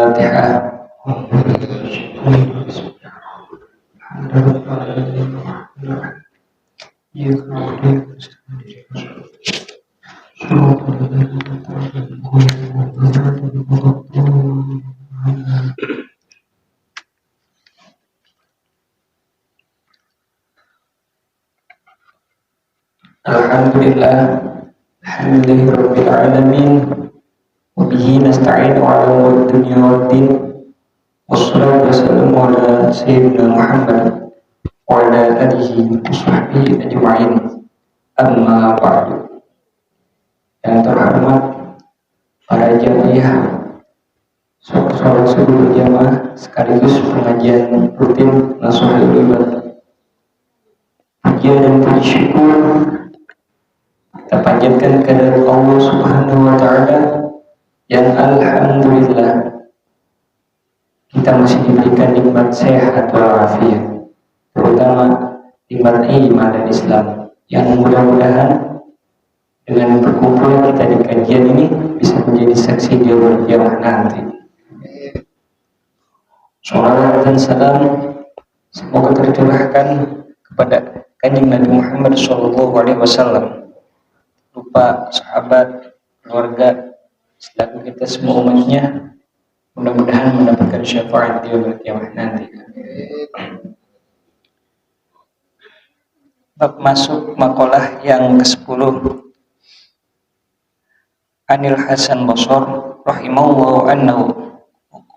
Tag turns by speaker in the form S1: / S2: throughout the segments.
S1: Al-Fatihah. Alhamdulillah, alhamdulillahirabbil alamin, wa bihi nasta'inu 'ala umuri dunya waddin. Wassalatu wassalamu ala sayyidina Muhammad wa ala alihi wa sahbihi ajma'in. Amma ba'du. Yang terhormat para jamaah sholat subuh berjamaah sekaligus pengajian rutin Nasuhul Ibadah. Puja dan puji syukur kita panjatkan kepada Allah Subhanahu wa Ta'ala yang alhamdulillah kita masih diberikan nikmat sehat walafiat, terutama nikmat iman dan Islam, yang mudah-mudahan dengan berkumpul kita di kajian ini bisa menjadi saksi di yaumul qiyamah nanti. Salawat dan salam semoga tercurahkan kepada Kanjeng Nabi Muhammad SAW, lupa sahabat, keluarga, selaku kita semua umatnya, mudah-mudahan mendapatkan syafaat di yaumul qiyamah nanti. Bab masuk makalah yang ke-10. Anil Hasan Basr rahimahullahu annahu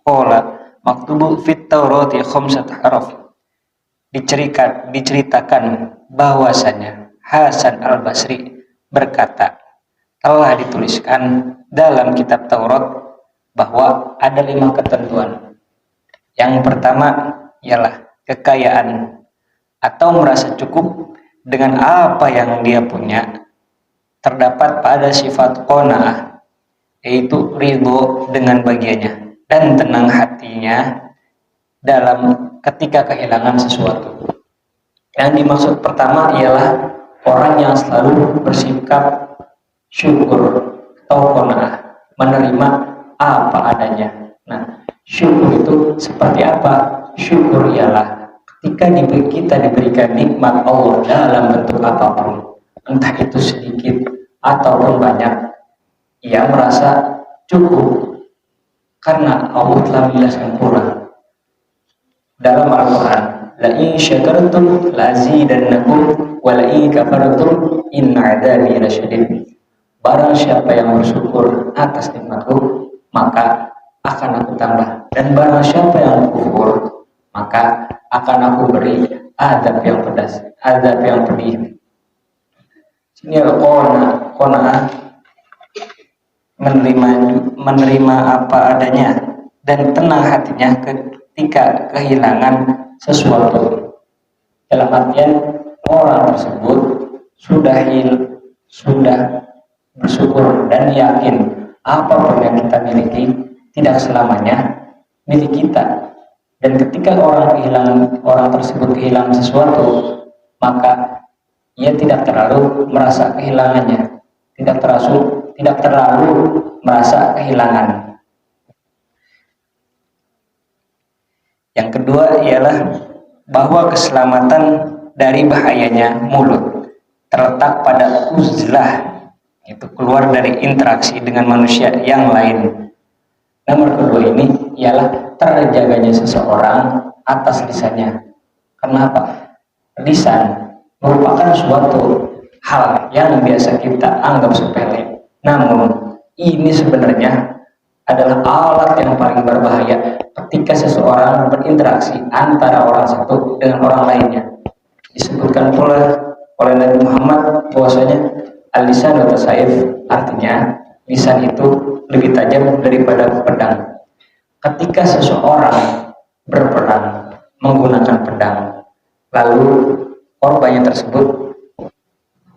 S1: qala maktubu fit Taurati khamsat haraf. Diceritakan bahwasanya Hasan Al-Basri berkata, telah dituliskan dalam kitab Taurat bahwa ada 5 ketentuan. Yang pertama ialah kekayaan atau merasa cukup dengan apa yang dia punya. Terdapat pada sifat qanaah, yaitu ridho dengan bagiannya dan tenang hatinya dalam ketika kehilangan sesuatu. Yang dimaksud pertama ialah orang yang selalu bersikap syukur atau qanaah, menerima apa adanya. Nah, syukur itu seperti apa? Syukur ialah ketika kita diberikan nikmat Allah dalam bentuk apapun, entah itu sedikit ataupun banyak, ia merasa cukup karena Allah telah menjelaskan pula dalam Al-Quran, la in syakartum lazidannakum wa la in kafartum inna 'adzabi lasyadid. Barang siapa yang bersyukur atas nikmatku, maka akan aku tambah, dan barang siapa yang kufur, maka akan aku beri azab yang pedas, azab yang pedih. Sini qanaah, menerima apa adanya dan tenang hatinya ketika kehilangan sesuatu. Dalam artian orang tersebut sudah bersyukur dan yakin apapun yang kita miliki tidak selamanya milik kita. Dan ketika orang tersebut kehilangan sesuatu, maka ia tidak terlalu merasa kehilangannya, tidak terlalu merasa kehilangan. Yang kedua ialah bahwa keselamatan dari bahayanya mulut terletak pada uzlah, itu keluar dari interaksi dengan manusia yang lain. Nomor kedua ini ialah terjaganya seseorang atas lisannya. Kenapa? Lisan merupakan suatu hal yang biasa kita anggap sepele, namun ini sebenarnya adalah alat yang paling berbahaya ketika seseorang berinteraksi antara orang satu dengan orang lainnya. Disebutkan pula oleh Nabi Muhammad bahwasanya al-lisan sayf, artinya lisan itu lebih tajam daripada pedang. Ketika seseorang berperang menggunakan pedang, lalu korbannya tersebut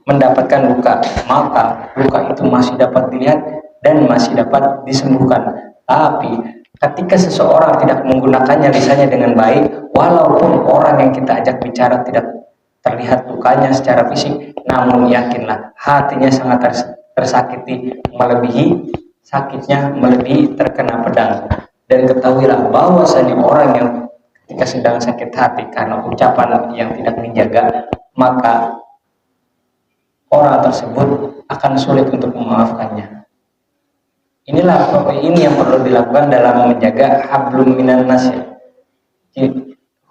S1: mendapatkan luka, maka luka itu masih dapat dilihat dan masih dapat disembuhkan. Tapi ketika seseorang tidak menggunakannya lisannya dengan baik, walaupun orang yang kita ajak bicara tidak terlihat lukanya secara fisik, namun yakinlah hatinya sangat tersakiti, melebihi sakitnya melebihi terkena pedang. Dan ketahuilah bahwasanya orang yang ketika sedang sakit hati karena ucapan yang tidak dijaga, maka orang tersebut akan sulit untuk memaafkannya. Ini yang perlu dilakukan dalam menjaga hablum minan nas,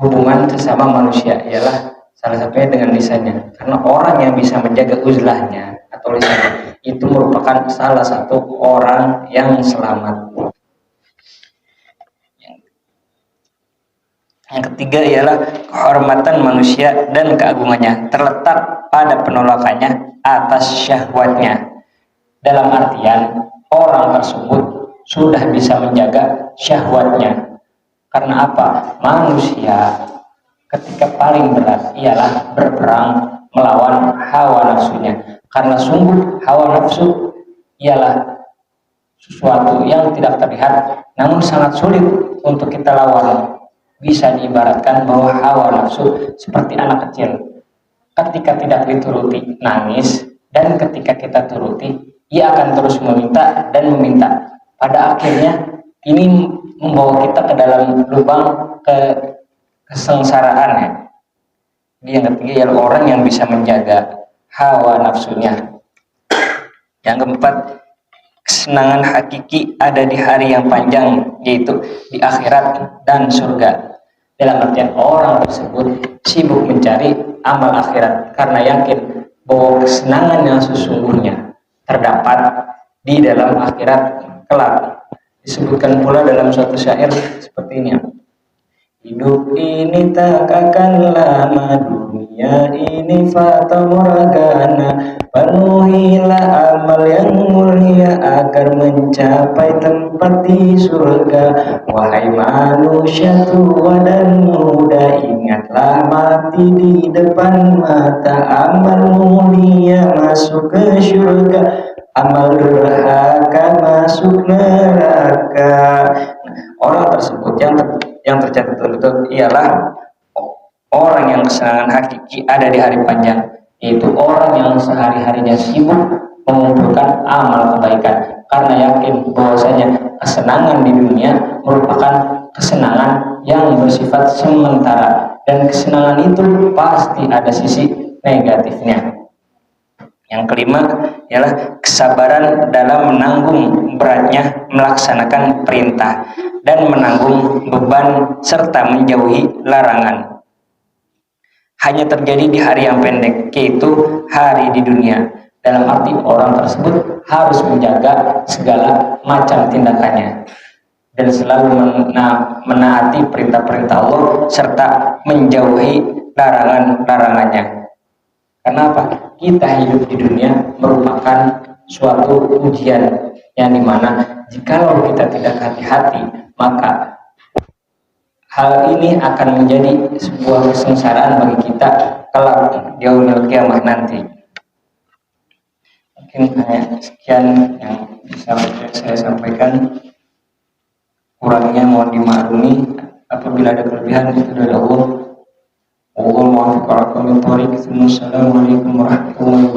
S1: hubungan sesama manusia, ialah salah satunya dengan lisannya. Karena orang yang bisa menjaga uzlahnya atau lisannya itu merupakan salah satu orang yang selamat. Yang ketiga ialah kehormatan manusia dan keagungannya terletak pada penolakannya atas syahwatnya. Dalam artian orang tersebut sudah bisa menjaga syahwatnya. Karena apa? Manusia ketika paling berat ialah berperang melawan hawa nafsunya. Karena sungguh hawa nafsu ialah sesuatu yang tidak terlihat namun sangat sulit untuk kita lawan. Bisa diibaratkan bahwa hawa nafsu seperti anak kecil. Ketika tidak dituruti nangis, dan ketika kita turuti ia akan terus meminta dan meminta. Pada akhirnya ini membawa kita ke dalam lubang kesengsaraan ya. Yang ketiga ialah orang yang bisa menjaga hawa nafsunya. Yang keempat, kesenangan hakiki ada di hari yang panjang, yaitu di akhirat dan surga. Dalam artian orang tersebut sibuk mencari amal akhirat karena yakin bahwa kesenangan yang sesungguhnya terdapat di dalam akhirat kelak. Disebutkan pula dalam suatu syair seperti ini: hidup ini tak akan lama, dunia ini fata morgana, penuhilah amal yang mulia agar mencapai tempat di surga. Wahai manusia tua dan muda, ingatlah mati di depan mata. Amal mulia masuk ke surga, amal durhaka masuk neraka. Orang tersebut yang tercatat betul ialah orang yang kesenangan hakiki ada di hari panjang, yaitu orang yang sehari-harinya sibuk mengumpulkan amal kebaikan karena yakin bahwasanya kesenangan di dunia merupakan kesenangan yang bersifat sementara dan kesenangan itu pasti ada sisi negatifnya. Yang kelima ialah kesabaran dalam menanggung beratnya melaksanakan perintah dan menanggung beban serta menjauhi larangan. Hanya terjadi di hari yang pendek, yaitu hari di dunia. Dalam arti orang tersebut harus menjaga segala macam tindakannya dan selalu menaati perintah-perintah Allah serta menjauhi larangan-larangannya. Kenapa? Kita hidup di dunia merupakan suatu ujian yang dimana jikalau kita tidak hati-hati, maka hal ini akan menjadi sebuah kesengsaraan bagi kita kelak di yaumil qiyamah nanti. Mungkin hanya sekian yang bisa saya sampaikan. Kurangnya mohon dimaklumi. Apabila ada kelebihan itu dari Allah. Assalamualaikum warahmatullahi wabarakatuh.